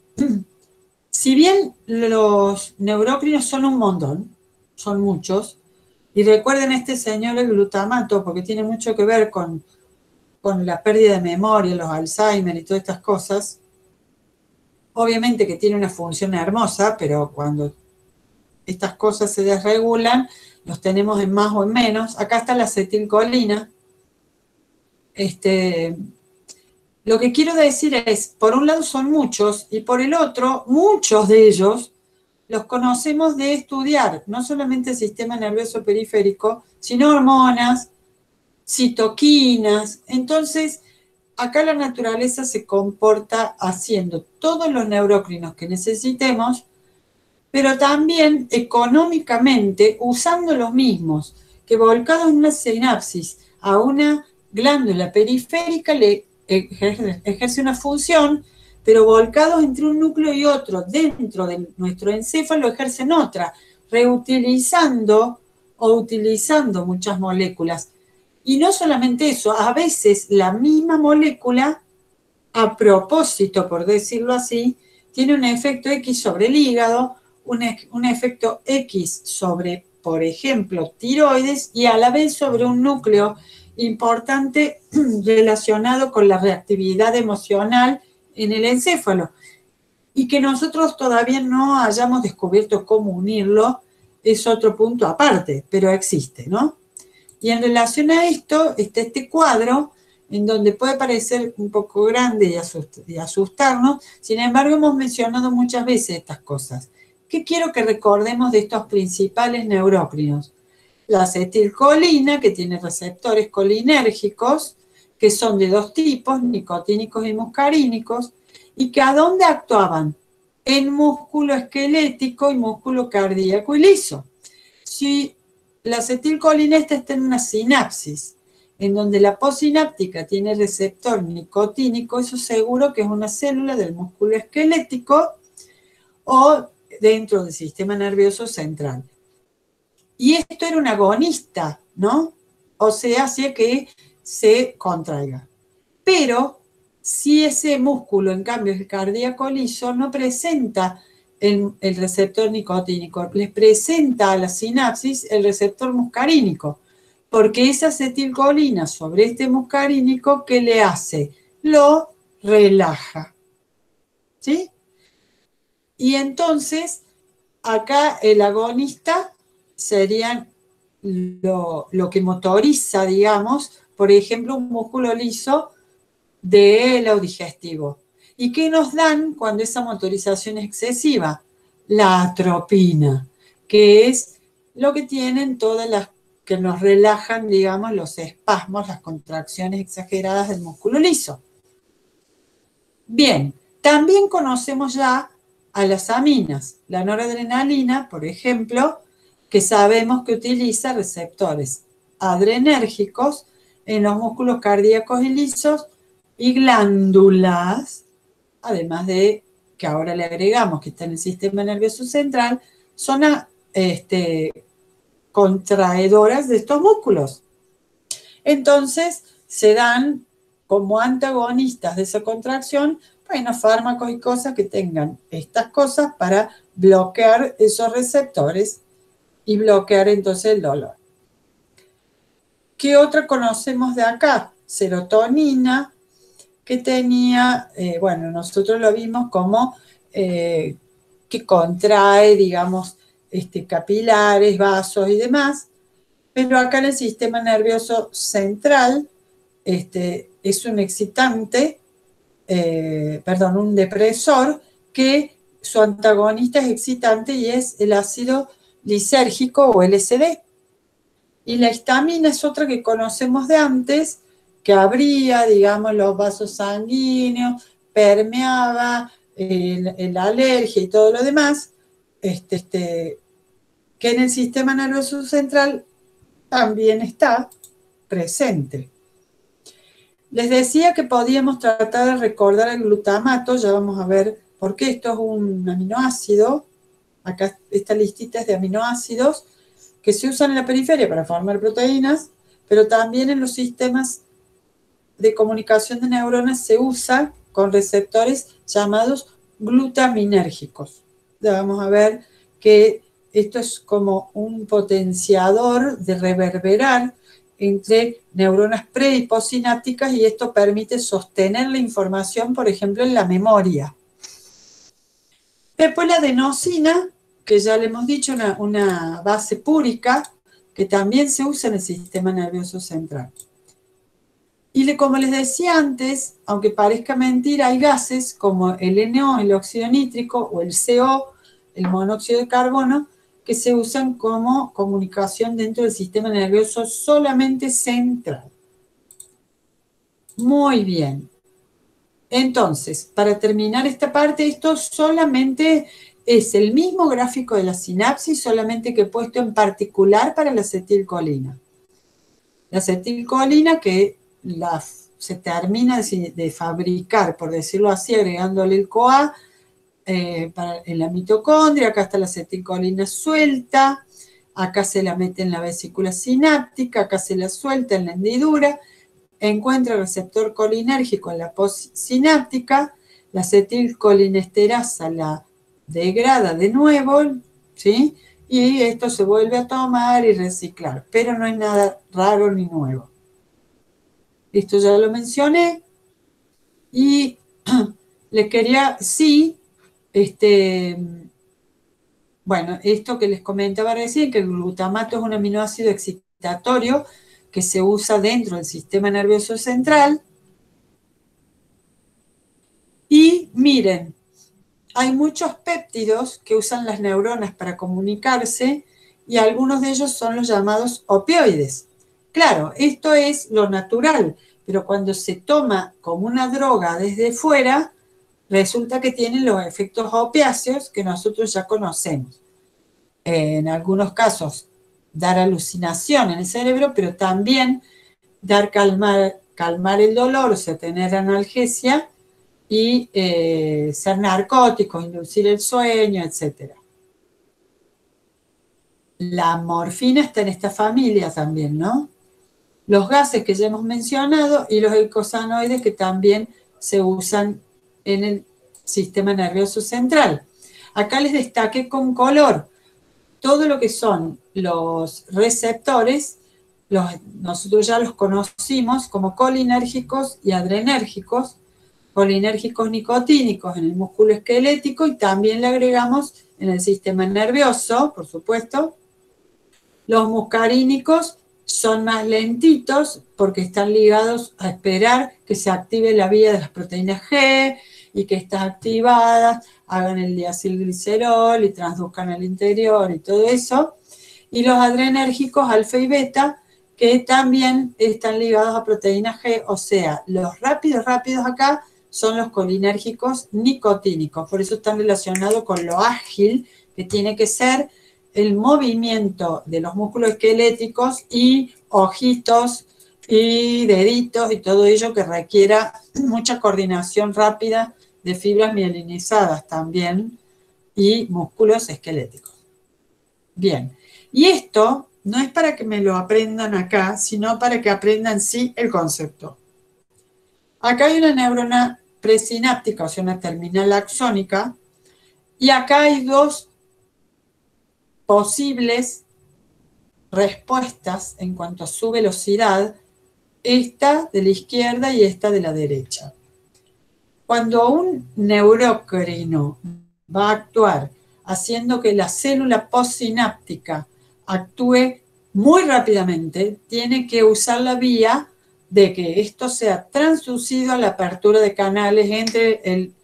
si bien los neurócrinos son un montón, son muchos, y recuerden este señor el glutamato, porque tiene mucho que ver con la pérdida de memoria, los Alzheimer y todas estas cosas, obviamente que tiene una función hermosa, pero cuando estas cosas se desregulan, los tenemos en más o en menos. Acá está la acetilcolina. Lo que quiero decir es, por un lado son muchos, y por el otro, muchos de ellos los conocemos de estudiar, no solamente el sistema nervioso periférico, sino hormonas, citoquinas. Entonces, acá la naturaleza se comporta haciendo todos los neurócrinos que necesitemos pero también económicamente usando los mismos, que volcados en una sinapsis a una glándula periférica le ejerce una función, pero volcados entre un núcleo y otro dentro de nuestro encéfalo ejercen otra, reutilizando o utilizando muchas moléculas. Y no solamente eso, a veces la misma molécula, a propósito, por decirlo así, tiene un efecto X sobre el hígado, un efecto X sobre, por ejemplo, tiroides y a la vez sobre un núcleo importante relacionado con la reactividad emocional en el encéfalo. Y que nosotros todavía no hayamos descubierto cómo unirlo es otro punto aparte, pero existe, ¿no? Y en relación a esto está este cuadro en donde puede parecer un poco grande y asustarnos, sin embargo hemos mencionado muchas veces estas cosas. ¿Qué quiero que recordemos de estos principales neurócrinos? La acetilcolina, que tiene receptores colinérgicos, que son de dos tipos, nicotínicos y muscarínicos, y que ¿a dónde actuaban? En músculo esquelético y músculo cardíaco y liso. Si la acetilcolina está en una sinapsis, en donde la postsináptica tiene receptor nicotínico, eso seguro que es una célula del músculo esquelético o dentro del sistema nervioso central. Y esto era un agonista, ¿no? O sea, hacía que se contraiga. Pero si ese músculo, en cambio, es cardíaco liso, no presenta el receptor nicotínico, les presenta a la sinapsis el receptor muscarínico, porque esa acetilcolina sobre este muscarínico, ¿qué le hace? Lo relaja. ¿Sí? Y entonces, acá el agonista sería lo que motoriza, digamos, por ejemplo, un músculo liso del digestivo. ¿Y qué nos dan cuando esa motorización es excesiva? La atropina, que es lo que tienen todas las que nos relajan, digamos, los espasmos, las contracciones exageradas del músculo liso. Bien, también conocemos ya a las aminas. La noradrenalina, por ejemplo, que sabemos que utiliza receptores adrenérgicos en los músculos cardíacos y lisos y glándulas, además de que ahora le agregamos que está en el sistema nervioso central, son contraedoras de estos músculos. Entonces, se dan como antagonistas de esa contracción, bueno, fármacos y cosas que tengan estas cosas para bloquear esos receptores y bloquear entonces el dolor. ¿Qué otra conocemos de acá? Serotonina, que tenía, bueno, nosotros lo vimos como que contrae, digamos, capilares, vasos y demás, pero acá en el sistema nervioso central es un excitante, un depresor, que su antagonista es excitante y es el ácido lisérgico o LSD. Y la histamina es otra que conocemos de antes, que abría, digamos, los vasos sanguíneos, permeaba la alergia y todo lo demás, que en el sistema nervioso central también está presente. Les decía que podíamos tratar de recordar el glutamato, ya vamos a ver por qué. Esto es un aminoácido, acá esta listita es de aminoácidos, que se usan en la periferia para formar proteínas, pero también en los sistemas de comunicación de neuronas se usa con receptores llamados glutaminérgicos. Ya vamos a ver que esto es como un potenciador de reverberar entre neuronas pre- y postsinápticas y esto permite sostener la información, por ejemplo, en la memoria. Después la adenosina, que ya le hemos dicho, una base púrica que también se usa en el sistema nervioso central. Y como les decía antes, aunque parezca mentira, hay gases como el NO, el óxido nítrico, o el CO, el monóxido de carbono, que se usan como comunicación dentro del sistema nervioso solamente central. Muy bien. Entonces, para terminar esta parte, esto solamente es el mismo gráfico de la sinapsis, solamente que puesto en particular para la acetilcolina. La acetilcolina que se termina de fabricar, por decirlo así, agregándole el CoA en la mitocondria. Acá está la acetilcolina suelta, acá se la mete en la vesícula sináptica, acá se la suelta en la hendidura, encuentra el receptor colinérgico en la postsináptica, la acetilcolinesterasa la degrada de nuevo, ¿sí? Y esto se vuelve a tomar y reciclar, pero no es nada raro ni nuevo. Esto ya lo mencioné. Y les quería, bueno, esto que les comentaba recién, que el glutamato es un aminoácido excitatorio que se usa dentro del sistema nervioso central. Y miren, hay muchos péptidos que usan las neuronas para comunicarse y algunos de ellos son los llamados opioides. Claro, esto es lo natural, pero cuando se toma como una droga desde fuera, resulta que tienen los efectos opiáceos que nosotros ya conocemos. En algunos casos, dar alucinación en el cerebro, pero también calmar el dolor, o sea, tener analgesia, y ser narcóticos, inducir el sueño, etc. La morfina está en esta familia también, ¿no? Los gases que ya hemos mencionado y los eicosanoides que también se usan en el sistema nervioso central. Acá les destaqué con color todo lo que son los receptores. Nosotros ya los conocimos como colinérgicos y adrenérgicos. Colinérgicos nicotínicos en el músculo esquelético y también le agregamos en el sistema nervioso, por supuesto. Los muscarínicos son más lentitos porque están ligados a esperar que se active la vía de las proteínas G y que estas activadas hagan el diacilglicerol y transduzcan al interior y todo eso. Y los adrenérgicos alfa y beta, que también están ligados a proteínas G, o sea, los rápidos acá son los colinérgicos nicotínicos, por eso están relacionados con lo ágil que tiene que ser el movimiento de los músculos esqueléticos y ojitos y deditos y todo ello que requiera mucha coordinación rápida de fibras mielinizadas también y músculos esqueléticos. Bien, y esto no es para que me lo aprendan acá, sino para que aprendan sí el concepto. Acá hay una neurona presináptica, o sea, una terminal axónica, y acá hay dos posibles respuestas en cuanto a su velocidad, esta de la izquierda y esta de la derecha. Cuando un neurocrino va a actuar haciendo que la célula postsináptica actúe muy rápidamente, tiene que usar la vía de que esto sea transducido a la apertura de canales entre el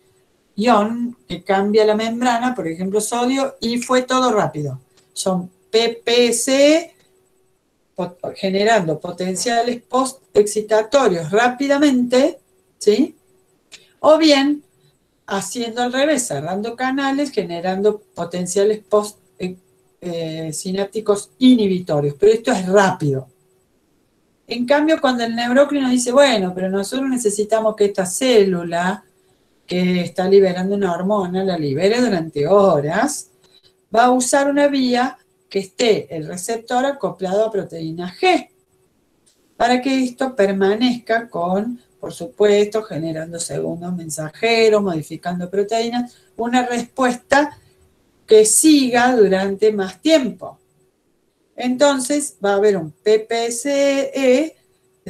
ion que cambia la membrana, por ejemplo sodio, y fue todo rápido. Son PPC generando potenciales post-excitatorios rápidamente, ¿sí? O bien haciendo al revés, cerrando canales, generando potenciales post-sinápticos inhibitorios. Pero esto es rápido. En cambio, cuando el neurócrino dice, bueno, pero nosotros necesitamos que esta célula que está liberando una hormona la libere durante horas, va a usar una vía que esté el receptor acoplado a proteína G, para que esto permanezca con, por supuesto, generando segundos mensajeros, modificando proteínas, una respuesta que siga durante más tiempo. Entonces va a haber un PPSE de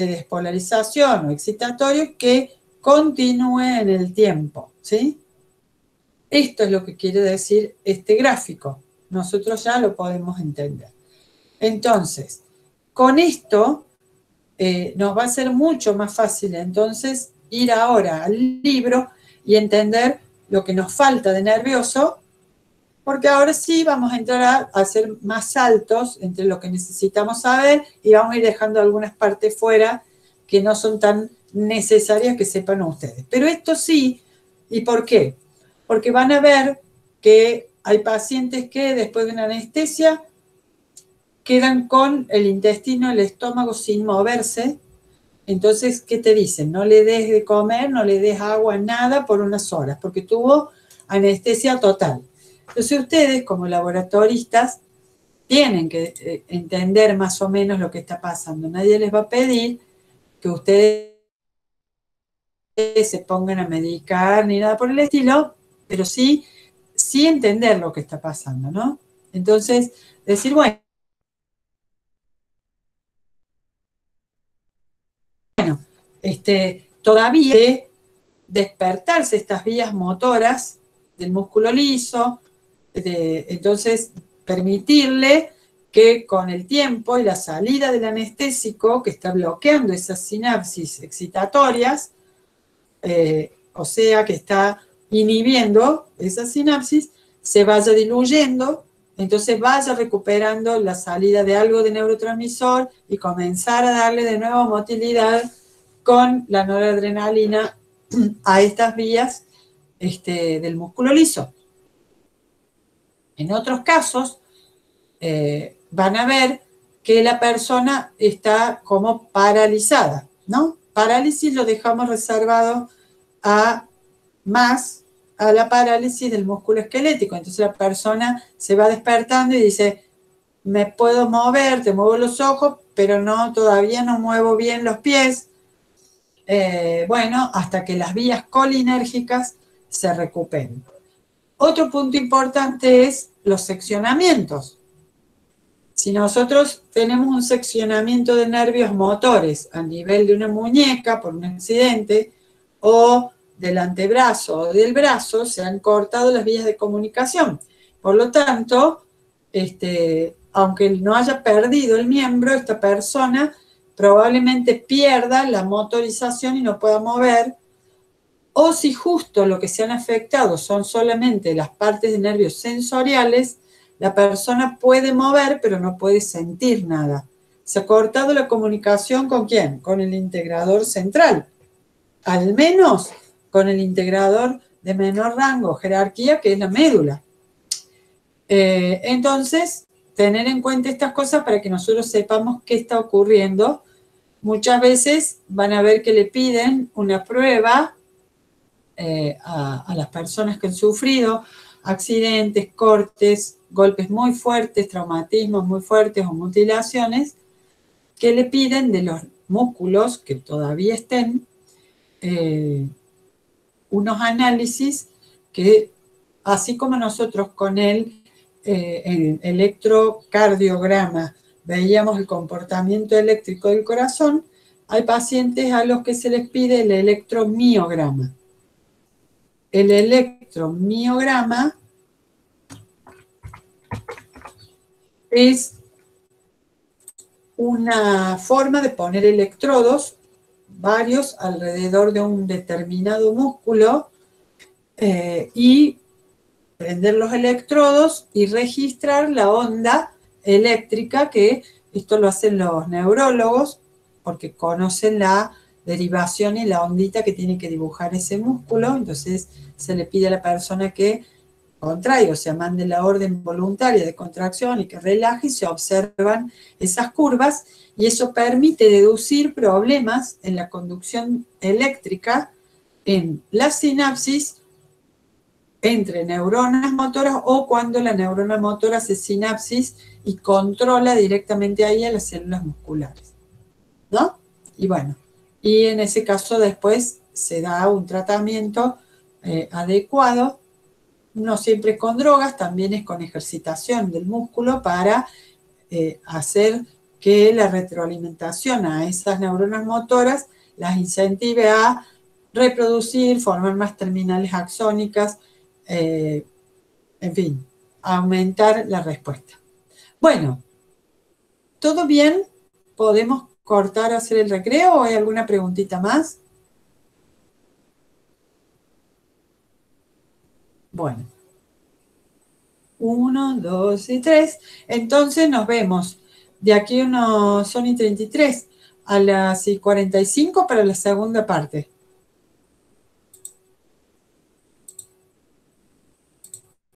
despolarización o excitatorio que continúe en el tiempo, ¿sí? Esto es lo que quiere decir este gráfico. Nosotros ya lo podemos entender. Entonces, con esto nos va a ser mucho más fácil entonces ir ahora al libro y entender lo que nos falta de nervioso, porque ahora sí vamos a entrar a hacer más saltos entre lo que necesitamos saber y vamos a ir dejando algunas partes fuera que no son tan necesarias que sepan ustedes. Pero esto sí, ¿y por qué? Porque van a ver que hay pacientes que después de una anestesia quedan con el intestino, el estómago sin moverse. Entonces, ¿qué te dicen? No le des de comer, no le des agua, nada por unas horas, porque tuvo anestesia total. Entonces, ustedes como laboratoristas tienen que entender más o menos lo que está pasando. Nadie les va a pedir que ustedes se pongan a medicar ni nada por el estilo, pero sí entender lo que está pasando, ¿no? Entonces, decir, bueno, todavía de despertarse estas vías motoras del músculo liso, entonces permitirle que con el tiempo y la salida del anestésico que está bloqueando esas sinapsis excitatorias, o sea que está inhibiendo esa sinapsis, se vaya diluyendo, entonces vaya recuperando la salida de algo de neurotransmisor y comenzar a darle de nuevo motilidad con la noradrenalina a estas vías del músculo liso. En otros casos, van a ver que la persona está como paralizada, ¿no? Parálisis lo dejamos reservado a la parálisis del músculo esquelético. Entonces la persona se va despertando y dice, me puedo mover, te muevo los ojos, pero no, todavía no muevo bien los pies. Bueno, hasta que las vías colinérgicas se recuperen. Otro punto importante es los seccionamientos. Si nosotros tenemos un seccionamiento de nervios motores a nivel de una muñeca por un accidente o del antebrazo o del brazo, se han cortado las vías de comunicación. Por lo tanto, aunque no haya perdido el miembro, esta persona probablemente pierda la motorización y no pueda mover, o si justo lo que se han afectado son solamente las partes de nervios sensoriales, la persona puede mover, pero no puede sentir nada. Se ha cortado la comunicación ¿con quién? Con el integrador central. Al menos con el integrador de menor rango, jerarquía, que es la médula. Entonces, tener en cuenta estas cosas para que nosotros sepamos qué está ocurriendo. Muchas veces van a ver que le piden una prueba a las personas que han sufrido accidentes, cortes, golpes muy fuertes, traumatismos muy fuertes o mutilaciones, que le piden de los músculos que todavía estén unos análisis que, así como nosotros con el electrocardiograma veíamos el comportamiento eléctrico del corazón, hay pacientes a los que se les pide el electromiograma. El electromiograma es una forma de poner electrodos, varios alrededor de un determinado músculo, y prender los electrodos y registrar la onda eléctrica, que esto lo hacen los neurólogos porque conocen la derivación y la ondita que tiene que dibujar ese músculo. Entonces se le pide a la persona que contraiga, o sea, mande la orden voluntaria de contracción y que relaje, y se observan esas curvas, y eso permite deducir problemas en la conducción eléctrica en la sinapsis entre neuronas motoras, o cuando la neurona motora hace sinapsis y controla directamente ahí a las células musculares, ¿no? Y bueno, y en ese caso después se da un tratamiento adecuado, no siempre es con drogas, también es con ejercitación del músculo para hacer que la retroalimentación a esas neuronas motoras las incentive a reproducir, formar más terminales axónicas, en fin, aumentar la respuesta. Bueno, ¿todo bien? ¿Podemos cortar a hacer el recreo o hay alguna preguntita más? Bueno. 1, 2 y 3. Entonces nos vemos de aquí unos son y 33 a las 45 para la segunda parte.